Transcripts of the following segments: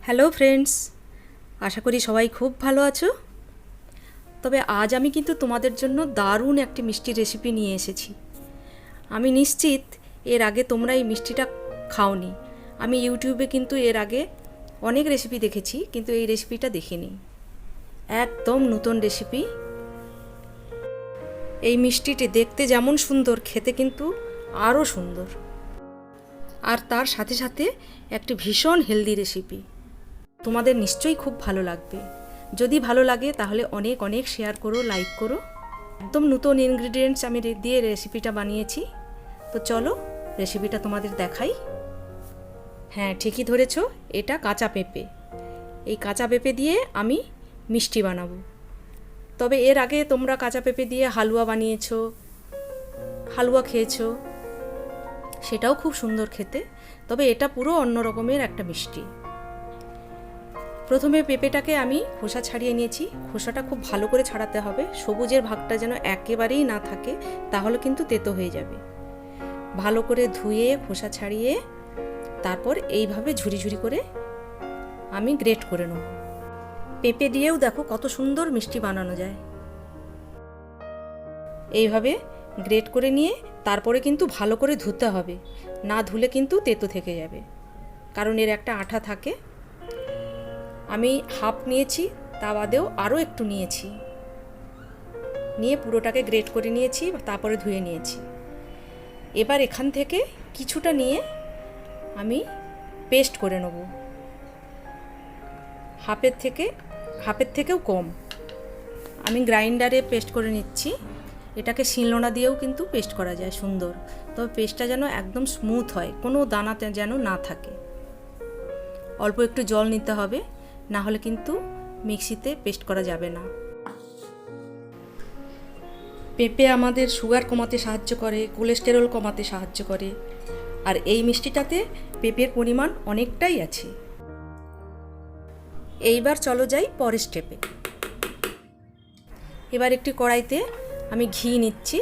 Hello friends, আশা করি সবাই খুব ভালো আছো। তবে আজ আমি কিন্তু তোমাদের জন্য দারুণ একটি মিষ্টির রেসিপি নিয়ে এসেছি। আমি নিশ্চিত এর আগে তোমরা এই মিষ্টিটা খাওনি। আমি ইউটিউবে কিন্তু এর আগে অনেক রেসিপি দেখেছি, কিন্তু এই রেসিপিটা দেখিনি। একদম নতুন রেসিপি। এই মিষ্টিটি দেখতে যেমন সুন্দর, খেতে কিন্তু আরও সুন্দর। আর তার সাথে সাথে একটি ভীষণ হেলদি রেসিপি। তোমাদের নিশ্চয়ই খুব ভালো লাগবে। যদি ভালো লাগে তাহলে অনেক অনেক শেয়ার করো, লাইক করো। একদম নতুন ইনগ্রিডিয়েন্টস আমি দিয়ে রেসিপিটা বানিয়েছি। তো চলো রেসিপিটা তোমাদের দেখাই। হ্যাঁ, ঠিকই ধরেছো, এটা কাঁচা পেঁপে। এই কাঁচা পেঁপে দিয়ে আমি মিষ্টি বানাবো। তবে এর আগে তোমরা কাঁচা পেঁপে দিয়ে হালুয়া বানিয়েছো, হালুয়া খেয়েছো, সেটাও খুব সুন্দর খেতে। তবে এটা পুরো অন্য রকমের একটা মিষ্টি। প্রথমে পেঁপেটাকে আমি খোসা ছাড়িয়ে নিয়েছি। খোসাটা খুব ভালো করে ছাড়াতে হবে, সবুজের ভাগটা যেন একেবারেই না থাকে, তাহলে কিন্তু তেতো হয়ে যাবে। ভালো করে ধুয়ে খোসা ছাড়িয়ে তারপর এইভাবে ঝুরি ঝুরি করে আমি গ্রেট করে নেব। পেঁপে দিয়েও দেখো কত সুন্দর মিষ্টি বানানো যায়। এইভাবে গ্রেট করে নিয়ে তারপরে কিন্তু ভালো করে ধুতে হবে, না ধুলে কিন্তু তেতো থেকে যাবে, কারণ এর একটা আঠা থাকে। আমি হাফ নিয়েছি, তা বাদেও আরও একটু নিয়েছি, নিয়ে পুরোটাকে গ্রেট করে নিয়েছি, তারপরে ধুয়ে নিয়েছি। এবার এখান থেকে কিছুটা নিয়ে আমি পেস্ট করে নেব, হাফের থেকেও কম। আমি গ্রাইন্ডারে পেস্ট করে নিচ্ছি। এটাকে শিলনোড়া দিয়েও কিন্তু পেস্ট করা যায় সুন্দর, তবে পেস্টটা যেন একদম স্মুথ হয়, কোনো দানাতে যেন না থাকে। অল্প একটু জল নিতে হবে, না হলে কিন্তু মিক্সিতে পেস্ট করা যাবে না। পেঁপে আমাদের সুগার কমাতে সাহায্য করে, কোলেস্টেরল কমাতে সাহায্য করে। আর এই মিষ্টিটাতে পেঁপের পরিমাণ অনেকটাই আছে। এইবার চলো যাই পরের স্টেপে। এবার একটি কড়াইতে আমি ঘি নিচ্ছি।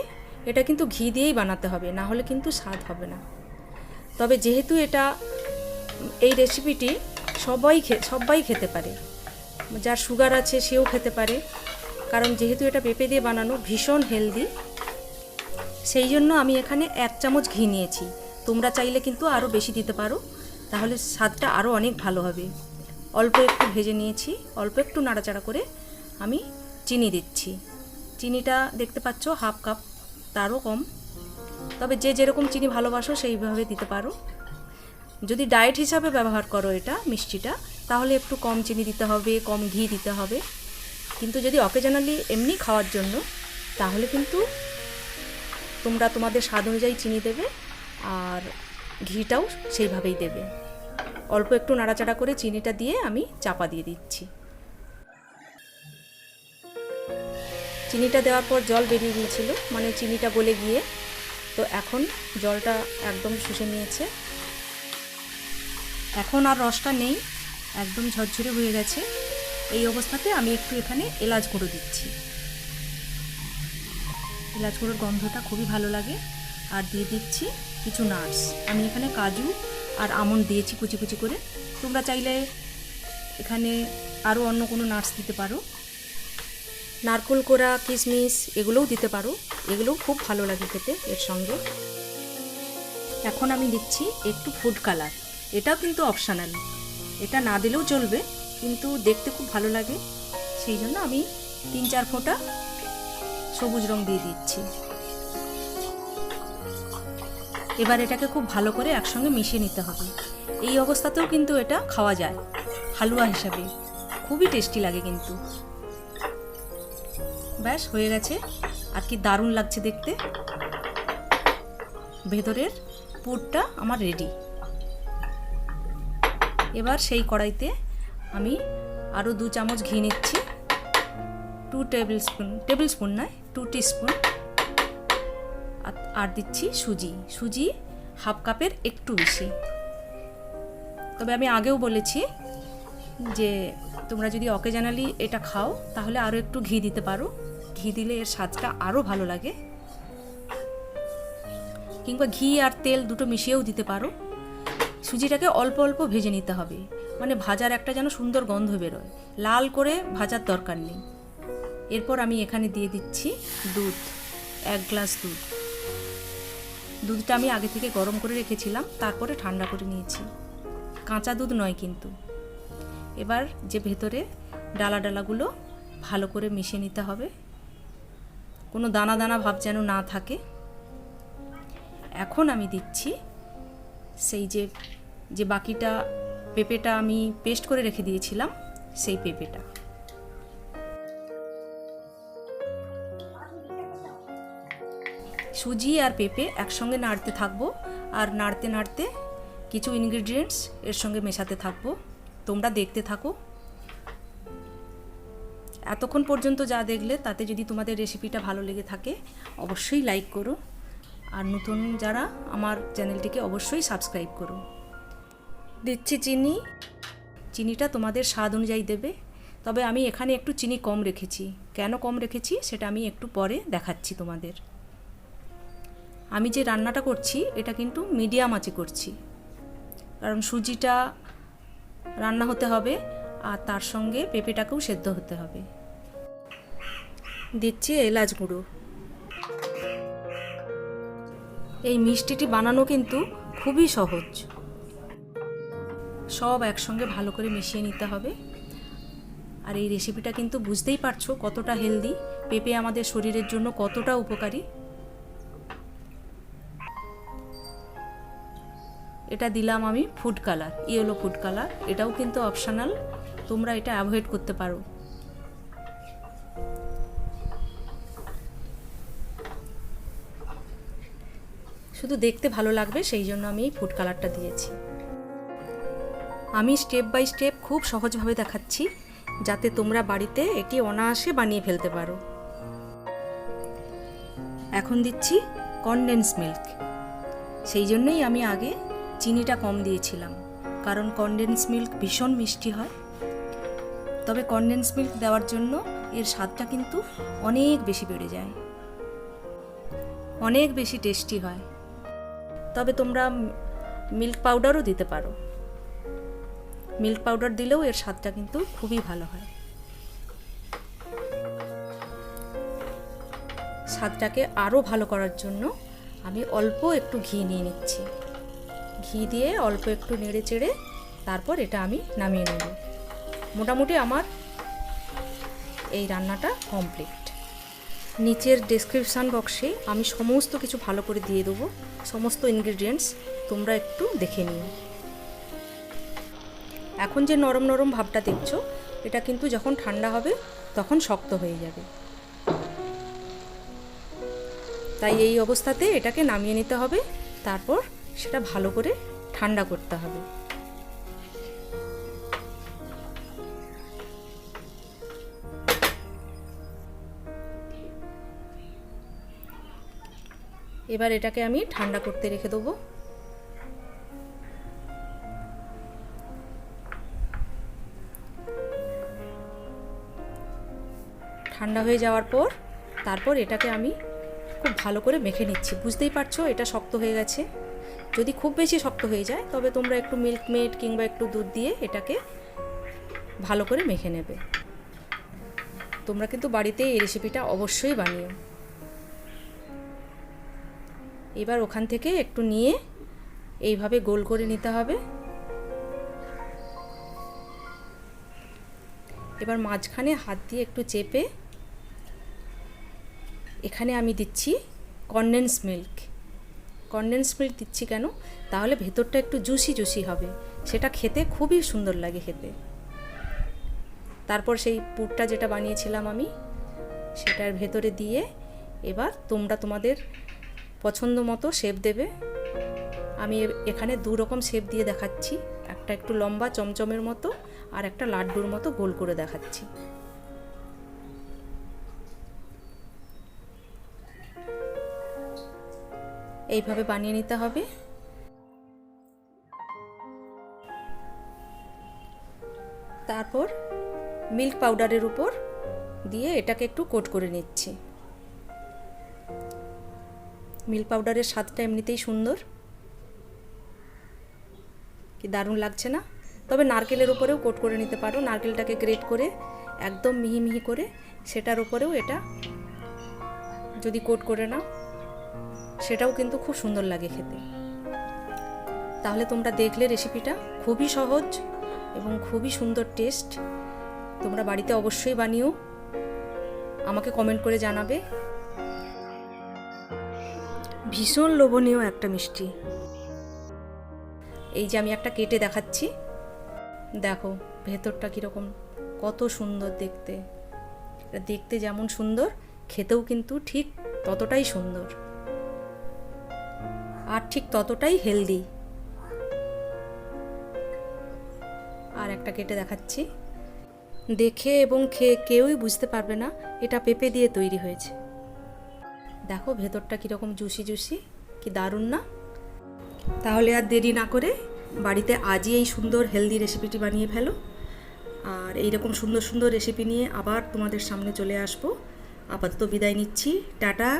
এটা কিন্তু ঘি দিয়েই বানাতে হবে, না হলে কিন্তু স্বাদ হবে না। তবে যেহেতু এই রেসিপিটি সবাই খেতে পারে, যার সুগার আছে সেও খেতে পারে, কারণ যেহেতু এটা পেঁপে দিয়ে বানানো, ভীষণ হেলদি। সেই জন্য আমি এখানে 1 চামচ ঘি নিয়েছি। তোমরা চাইলে কিন্তু আরও বেশি দিতে পারো, তাহলে স্বাদটা আরও অনেক ভালো হবে। অল্প একটু ভেজে নিয়েছি, অল্প একটু নাড়াচাড়া করে আমি চিনি দিচ্ছি। চিনিটা দেখতে পাচ্ছ হাফ কাপ, তারও কম। তবে যে যেরকম চিনি ভালোবাসো সেইভাবে দিতে পারো। যদি ডায়েট হিসাবে ব্যবহার করো এটা মিষ্টিটা, তাহলে একটু কম চিনি দিতে হবে, কম ঘি দিতে হবে। কিন্তু যদি অকেজনালি এমনি খাওয়ার জন্য, তাহলে কিন্তু তোমরা তোমাদের স্বাদ অনুযায়ী চিনি দেবে, আর ঘিটাও সেইভাবেই দেবে। অল্প একটু নাড়াচাড়া করে চিনিটা দিয়ে আমি চাপা দিয়ে দিচ্ছি। চিনিটা দেওয়ার পর জল বেরিয়ে গিয়েছিল, মানে চিনিটা গলে গিয়ে, তো এখন জলটা একদম শুষে নিয়েছে। এখন আর রসটা নেই, একদম ঝরঝরে হয়ে গেছে। এই অবস্থাতে আমি একটু এখানে এলাচ গুঁড়ো দিচ্ছি। এলাচ গুঁড়োর গন্ধটা খুবই ভালো লাগে। আর দিয়ে দিচ্ছি কিছু নাটস। আমি এখানে কাজু আর আমন্ড দিয়েছি কুচি কুচি করে। তোমরা চাইলে এখানে আরও অন্য কোনো নাটস দিতে পারো, নারকেল কোড়া, কিশমিশ এগুলোও দিতে পারো। এগুলোও খুব ভালো লাগে খেতে এর সঙ্গে। এখন আমি দিচ্ছি একটু ফুড কালার। এটাও কিন্তু অপশনাল, এটা না দিলেও চলবে, কিন্তু দেখতে খুব ভালো লাগে, সেই জন্য আমি 3-4 ফোঁটা সবুজ রং দিয়ে দিচ্ছি। এবার এটাকে খুব ভালো করে একসঙ্গে মিশিয়ে নিতে হবে। এই অবস্থাতেও কিন্তু এটা খাওয়া যায় হালুয়া হিসাবে, খুবই টেস্টি লাগে কিন্তু। ব্যাস হয়ে গেছে। আর কি দারুণ লাগছে দেখতে। ভেতরের পুরটা আমার রেডি। এবার সেই কড়াইতে আমি আরও 2 চামচ ঘি নিচ্ছি। 2 টেবিলস্পুন নয়, 2 টিস্পুন। আর দিচ্ছি সুজি হাফ কাপের একটু বেশি। তবে আমি আগেও বলেছি যে তোমরা যদি অকেজনালি এটা খাও, তাহলে আরও একটু ঘি দিতে পারো। ঘি দিলে এর স্বাদটা আরও ভালো লাগে, কিংবা ঘি আর তেল দুটো মিশিয়েও দিতে পারো, সুজিটাকে অল্প অল্প ভেজে নিতে হবে, মানে ভাজার একটা যেন সুন্দর গন্ধ বেরোয়, লাল করে ভাজার দরকার নেই। এরপর আমি এখানে দিয়ে দিচ্ছি দুধ, 1 গ্লাস দুধ। দুধটা আমি আগে থেকে গরম করে রেখেছিলাম, তারপরে ঠান্ডা করে নিয়েছি, কাঁচা দুধ নয় কিন্তু। এবার যে ভেতরে ডালা ডালাগুলো ভালো করে মিশিয়ে নিতে হবে, কোনো দানা দানা ভাব যেন না থাকে। এখন আমি দিচ্ছি সেই যে বাকিটা পেঁপেটা আমি পেস্ট করে রেখে দিয়েছিলাম, সেই পেঁপেটা। সুজি আর পেঁপে একসঙ্গে নাড়তে থাকবো, আর নাড়তে নাড়তে কিছু ইনগ্রিডিয়েন্টস এর সঙ্গে মেশাতে থাকবো। তোমরা দেখতে থাকো। এতক্ষণ পর্যন্ত যা দেখলে তাতে যদি তোমাদের রেসিপিটা ভালো লেগে থাকে অবশ্যই লাইক করো, আর নতুন যারা আমার চ্যানেলটিকে অবশ্যই সাবস্ক্রাইব করো। দিচ্ছি চিনি, চিনিটা তোমাদের স্বাদ অনুযায়ী দেবে, তবে আমি এখানে একটু চিনি কম রেখেছি। কেন কম রেখেছি সেটা আমি একটু পরে দেখাচ্ছি তোমাদের। আমি যে রান্নাটা করছি এটা কিন্তু মিডিয়াম আঁচে করছি, কারণ সুজিটা রান্না হতে হবে আর তার সঙ্গে পেঁপেটাকেও সেদ্ধ হতে হবে। দিচ্ছি এলাচ গুঁড়ো। এই মিষ্টিটি বানানো কিন্তু খুবই সহজ, সব একসঙ্গে ভালো করে মিশিয়ে নিতে হবে। আর এই রেসিপিটা কিন্তু বুঝতেই পারছো কতটা হেলদি, পেঁপে আমাদের শরীরের জন্য কতটা উপকারী। এটা দিলাম আমি food colour, yellow food colour, এটাও কিন্তু অপশনাল, তোমরা এটা অ্যাভয়েড করতে পারো। শুধু দেখতে ভালো লাগবে সেই জন্য আমি এই ফুড কালারটা দিয়েছি। আমি স্টেপ বাই স্টেপ খুব সহজভাবে দেখাচ্ছি, যাতে তোমরা বাড়িতে এটি অনায়াসে বানিয়ে ফেলতে পারো। এখন দিচ্ছি কনডেন্স মিল্ক। সেই জন্যই আমি আগে চিনিটা কম দিয়েছিলাম, কারণ কনডেন্স মিল্ক ভীষণ মিষ্টি হয়। তবে কনডেন্স মিল্ক দেওয়ার জন্য এর স্বাদটা কিন্তু অনেক বেশি বেড়ে যায়, অনেক বেশি টেস্টি হয়। তবে তোমরা মিল্ক পাউডারও দিতে পারো, মিল্ক পাউডার দিলেও এর স্বাদটা কিন্তু খুবই ভালো হয়। স্বাদটাকে আরও ভালো করার জন্য আমি অল্প একটু ঘি নিয়ে নিচ্ছি। ঘি দিয়ে অল্প একটু নেড়ে চেড়ে তারপর এটা আমি নামিয়ে নেব। মোটামুটি আমার এই রান্নাটা কমপ্লিট। নিচের ডেসক্রিপশান বক্সে আমি সমস্ত কিছু ভালো করে দিয়ে দেবো, সমস্ত ইনগ্রিডিয়েন্টস তোমরা একটু দেখে নিও। এখন যে নরম নরম ভাবটা দেখছো, এটা কিন্তু যখন ঠান্ডা হবে তখন শক্ত হয়ে যাবে। তাই এই অবস্থাতে এটাকে নামিয়ে নিতে হবে, তারপর সেটা ভালো করে ঠান্ডা করতে হবে। এবার এটাকে আমি ঠান্ডা করতে রেখে দেবো। ঠান্ডা হয়ে যাওয়ার পর তারপর এটাকে আমি খুব ভালো করে মেখে নিচ্ছি। বুঝতেই পারছো এটা শক্ত হয়ে গেছে। যদি খুব বেশি শক্ত হয়ে যায় তবে তোমরা একটু মিল্ক মেড কিংবা একটু দুধ দিয়ে এটাকে ভালো করে মেখে নেবে। তোমরা কিন্তু বাড়িতে এই রেসিপিটা অবশ্যই বানিও। এবার ওখান থেকে একটু নিয়ে এইভাবে গোল করে নিতে হবে। এবার মাঝখানে হাত দিয়ে একটু চেপে এখানে আমি দিচ্ছি কনডেন্স মিল্ক। কনডেন্স মিল্ক দিচ্ছি কেন, তাহলে ভেতরটা একটু জুসি জুসি হবে, সেটা খেতে খুবই সুন্দর লাগে খেতে। তারপর সেই পুরটা যেটা বানিয়েছিলাম আমি সেটার ভেতরে দিয়ে এবার তোমরা তোমাদের পছন্দ মতো শেপ দেবে। আমি এখানে 2 রকম শেপ দিয়ে দেখাচ্ছি, একটা একটু লম্বা চমচমের মতো আর একটা লাড্ডুর মতো গোল করে দেখাচ্ছি। এইভাবে বানিয়ে নিতে হবে। তারপর মিল্ক পাউডারের উপর দিয়ে এটাকে একটু কোট করে নিচ্ছি। মিল্ক পাউডারের স্বাদটা এমনিতেই সুন্দর। কি দারুণ লাগছে না? তবে নারকেলের উপরেও কোট করে নিতে পারো, নারকেলটাকে গ্রেট করে একদম মিহি মিহি করে সেটার উপরেও এটা যদি কোট করে নাও সেটাও কিন্তু খুব সুন্দর লাগে খেতে। তাহলে তোমরা দেখলে রেসিপিটা খুবই সহজ এবং খুবই সুন্দর টেস্ট। তোমরা বাড়িতে অবশ্যই বানিও, আমাকে কমেন্ট করে জানাবে। ভীষণ লোভনীয় একটা মিষ্টি। এই যে আমি একটা কেটে দেখাচ্ছি, দেখো ভেতরটা কীরকম, কত সুন্দর দেখতে। এটা দেখতে যেমন সুন্দর, খেতেও কিন্তু ঠিক ততটাই সুন্দর আর ঠিক ততটাই হেলদি। আর একটা কেটে দেখাচ্ছি, দেখে এবং খেয়ে কেউই বুঝতে পারবে না এটা পেঁপে দিয়ে তৈরি হয়েছে। দেখো ভেতরটা কীরকম জুসি জুসি, কি দারুণ না? তাহলে আর দেরি না করে বাড়িতে আজই এই সুন্দর হেলদি রেসিপিটি বানিয়ে ফেলো। আর এইরকম সুন্দর সুন্দর রেসিপি নিয়ে আবার তোমাদের সামনে চলে আসবো। আপাতত বিদায় নিচ্ছি, টাটা।